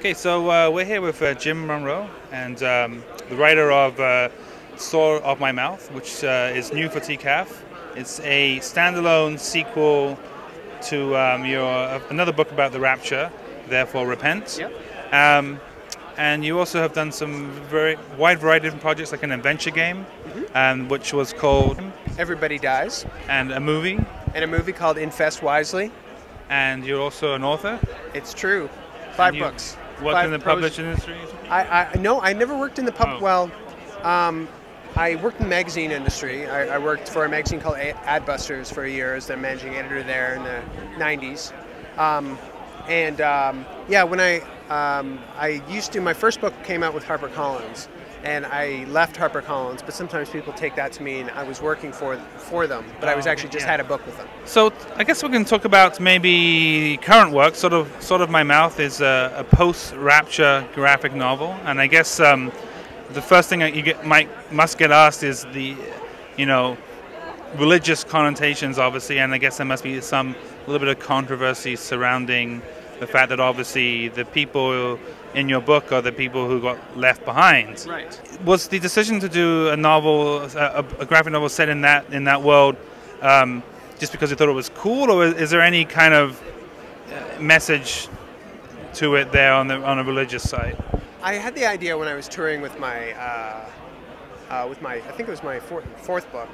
Okay, so we're here with Jim Munroe, and the writer of Saw of My Mouth, which is new for TCAF. It's a standalone sequel to your another book about the Rapture, Therefore Repent. Yep. And you also have done some very wide variety of different projects, like an adventure game, which was called Everybody Dies. And a movie. And a movie called Infest Wisely. And you're also an author. It's true. 5 books. Worked in the publishing industry? No, I never worked in the pub. Oh. Well, I worked in the magazine industry. I worked for a magazine called Adbusters for a year as the managing editor there in the 90s. Yeah, when I used to, my first book came out with HarperCollins, and I left HarperCollins, but sometimes people take that to mean I was working for them, but I was actually just had a book with them. So I guess we can talk about maybe current work. Sort of My Mouth is a post-Rapture graphic novel, and I guess the first thing that you must get asked is the, religious connotations, obviously, and I guess there must be a little bit of controversy surrounding the fact that obviously the people in your book are the people who got left behind. Right. Was the decision to do a novel, a graphic novel set in that world, just because you thought it was cool, or is there any kind of message to it there on a religious side? I had the idea when I was touring with my I think it was my fourth book,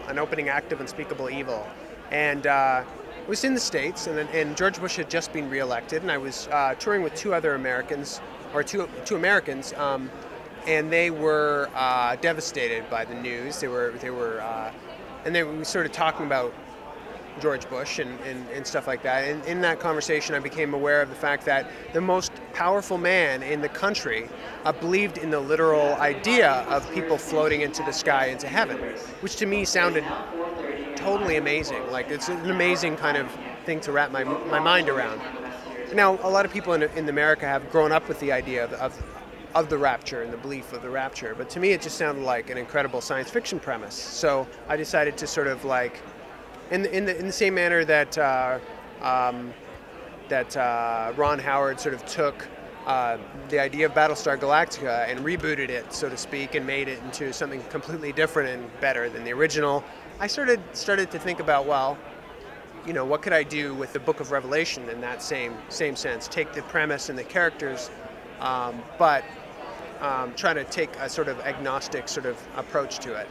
An Opening Act of Unspeakable Evil, and I was in the States, and George Bush had just been reelected, and I was touring with two Americans, and they were devastated by the news. They were sort of talking about George Bush and stuff like that. And in that conversation, I became aware of the fact that the most powerful man in the country believed in the literal idea of people floating into the sky, into heaven, which to me sounded totally amazing. Like, it's an amazing kind of thing to wrap my mind around. Now, a lot of people in America have grown up with the idea of the rapture and the belief of the rapture, but to me it just sounded like an incredible science fiction premise. So I decided to sort of like, in the same manner that Ron Howard sort of took the idea of Battlestar Galactica and rebooted it, so to speak, and made it into something completely different and better than the original, I started to think about, well, what could I do with the Book of Revelation in that same sense? Take the premise and the characters, but try to take a sort of agnostic sort of approach to it.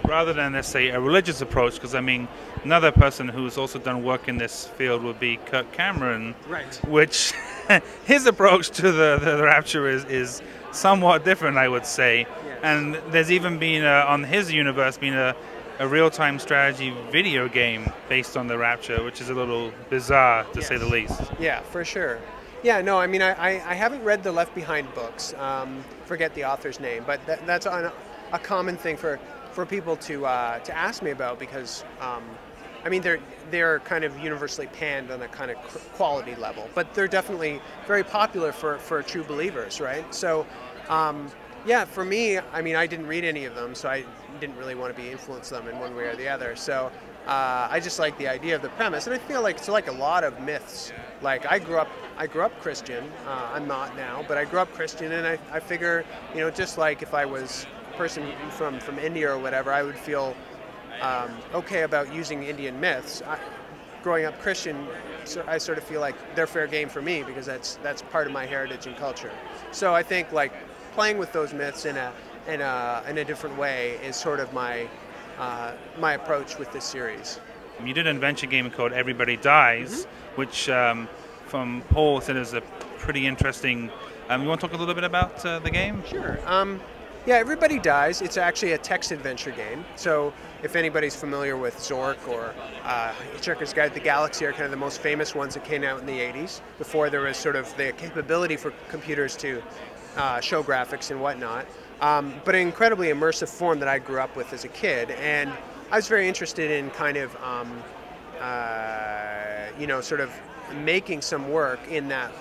Rather than, let's say, a religious approach, because I mean, another person who's also done work in this field would be Kirk Cameron, right? Which his approach to the rapture is somewhat different, I would say. Yes. And there's even been on his universe been a real-time strategy video game based on the rapture, which is a little bizarre to say the least. Yeah, for sure. Yeah, no, I mean, I haven't read the Left Behind books. Forget the author's name, but that's a common thing for people to ask me about, because I mean, they're kind of universally panned on a kind of quality level, but they're definitely very popular for true believers, right? So yeah, for me, I mean, I didn't read any of them, so I didn't really want to be influenced them in one way or the other. So I just like the idea of the premise, and I feel like it's like a lot of myths. Like, I grew up Christian. I'm not now, but I grew up Christian, and I figure, just like if I was a person from India or whatever, I would feel okay about using Indian myths. Growing up Christian, I sort of feel like they're fair game for me, because that's part of my heritage and culture. So I think, like, playing with those myths in a different way is sort of my approach with this series. You did an adventure game called Everybody Dies, which from Paul said is a pretty interesting. You want to talk a little bit about the game? Sure. Yeah, Everybody Dies. It's actually a text adventure game. So if anybody's familiar with Zork or Hitchhiker's Guide to the Galaxy, are kind of the most famous ones that came out in the 80s, before there was sort of the capability for computers to show graphics and whatnot. But an incredibly immersive form that I grew up with as a kid, and I was very interested in kind of, sort of making some work in that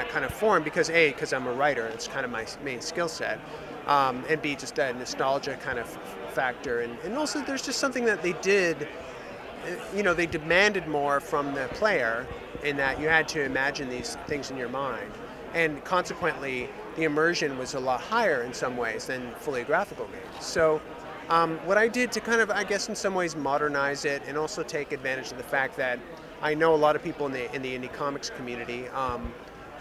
kind of form, because because I'm a writer, it's kind of my main skill set, and B, just a nostalgia kind of factor, and also there's just something that they did. They demanded more from the player, in that you had to imagine these things in your mind. and consequently the immersion was a lot higher in some ways than fully graphical games. So what I did to kind of, I guess in some ways, modernize it and also take advantage of the fact that I know a lot of people in the indie comics community.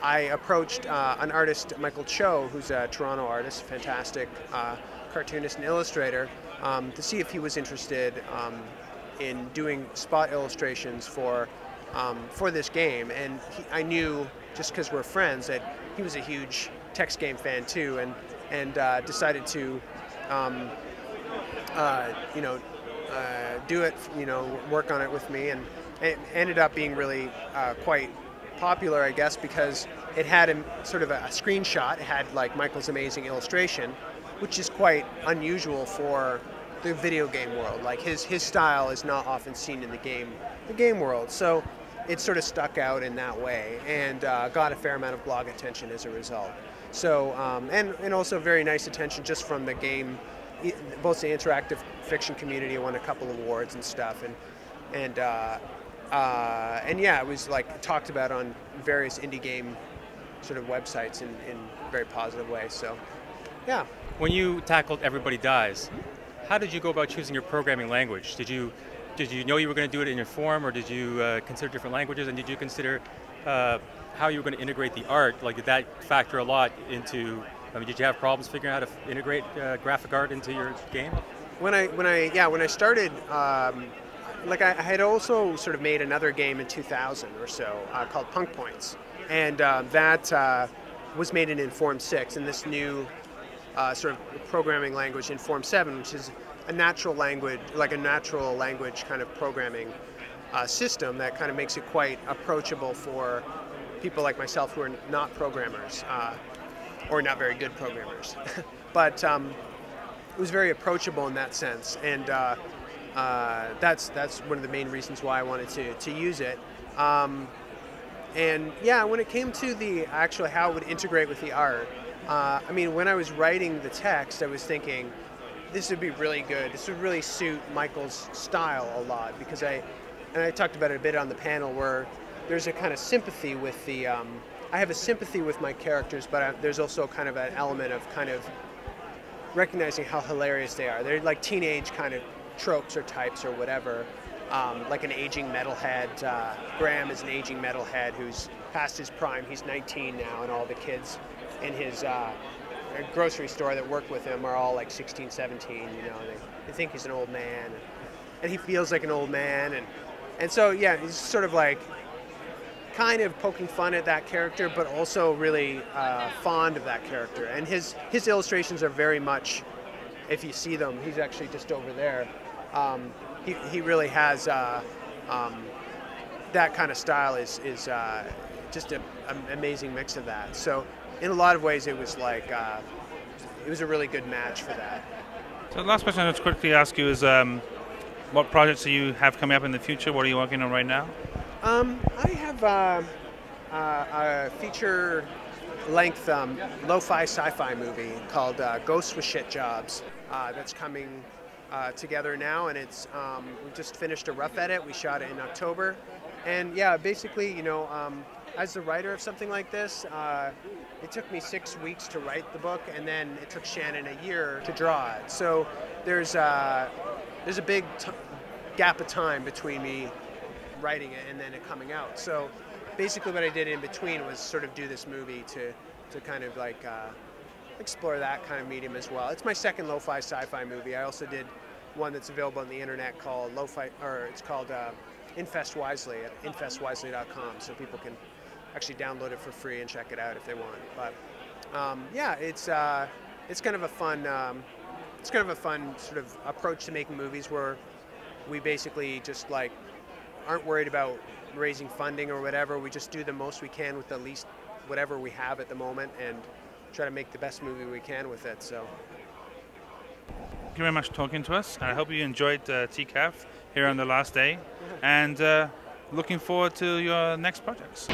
I approached an artist, Michael Cho, who's a Toronto artist, fantastic cartoonist and illustrator, to see if he was interested in doing spot illustrations for this game. And I knew, just because we're friends, that he was a huge text game fan too, and decided to do it, work on it with me, and it ended up being really quite popular, I guess, because it had sort of a screenshot. It had like Michael's amazing illustration, which is quite unusual for the video game world. Like his style is not often seen in the game world. So it sort of stuck out in that way, and got a fair amount of blog attention as a result. So and also very nice attention just from the game, both the interactive fiction community. Won a couple of awards and stuff, and yeah, it was like talked about on various indie game sort of websites in very positive ways. So yeah. When you tackled Everybody Dies, how did you go about choosing your programming language? Did you know you were going to do it in your form, or did you consider different languages, and did you consider how you were going to integrate the art? Like, did that factor a lot into, I mean, did you have problems figuring out how to integrate graphic art into your game? When I started, like I had also sort of made another game in 2000 or so called Punk Points, and that was made in Inform 6, and this new sort of programming language Inform 7, which is a natural language, like a natural language kind of programming system that kind of makes it quite approachable for people like myself who are not programmers or not very good programmers. But it was very approachable in that sense, and that's one of the main reasons why I wanted to use it. And yeah, when it came to the actually how it would integrate with the art, I mean, when I was writing the text, I was thinking, this would be really good. This would really suit Michael's style a lot, because I talked about it a bit on the panel, where there's a kind of sympathy with the, I have a sympathy with my characters, but there's also kind of an element of kind of recognizing how hilarious they are. They're like teenage kind of tropes or types or whatever, like an aging metalhead. Graham is an aging metalhead who's past his prime. He's 19 now, and all the kids in his grocery store that work with him are all like 16, 17, they think he's an old man, and he feels like an old man, and so yeah, he's sort of like kind of poking fun at that character, but also really fond of that character. And his illustrations are very much, if you see them, he's actually just over there. He really has that kind of style is just an amazing mix of that. So in a lot of ways, it was like it was a really good match for that. So the last question I'll just quickly ask you is, what projects do you have coming up in the future? What are you working on right now? I have a feature-length lo-fi sci-fi movie called Ghosts with Shit Jobs that's coming together now, and it's we just finished a rough edit. We shot it in October, and yeah, basically, as the writer of something like this, it took me 6 weeks to write the book, and then it took Shannon a year to draw it. So there's a big gap of time between me writing it and then it coming out. So basically what I did in between was sort of do this movie to kind of like explore that kind of medium as well. It's my second lo-fi sci-fi movie. I also did one that's available on the internet called it's called Infest Wisely at infestwisely.com, so people can actually download it for free and check it out if they want. But yeah, it's kind of a fun sort of approach to making movies, where we basically just like aren't worried about raising funding or whatever. We just do the most we can with the least whatever we have at the moment, and try to make the best movie we can with it. So thank you very much for talking to us. I hope you enjoyed TCAF here on the last day, and looking forward to your next projects.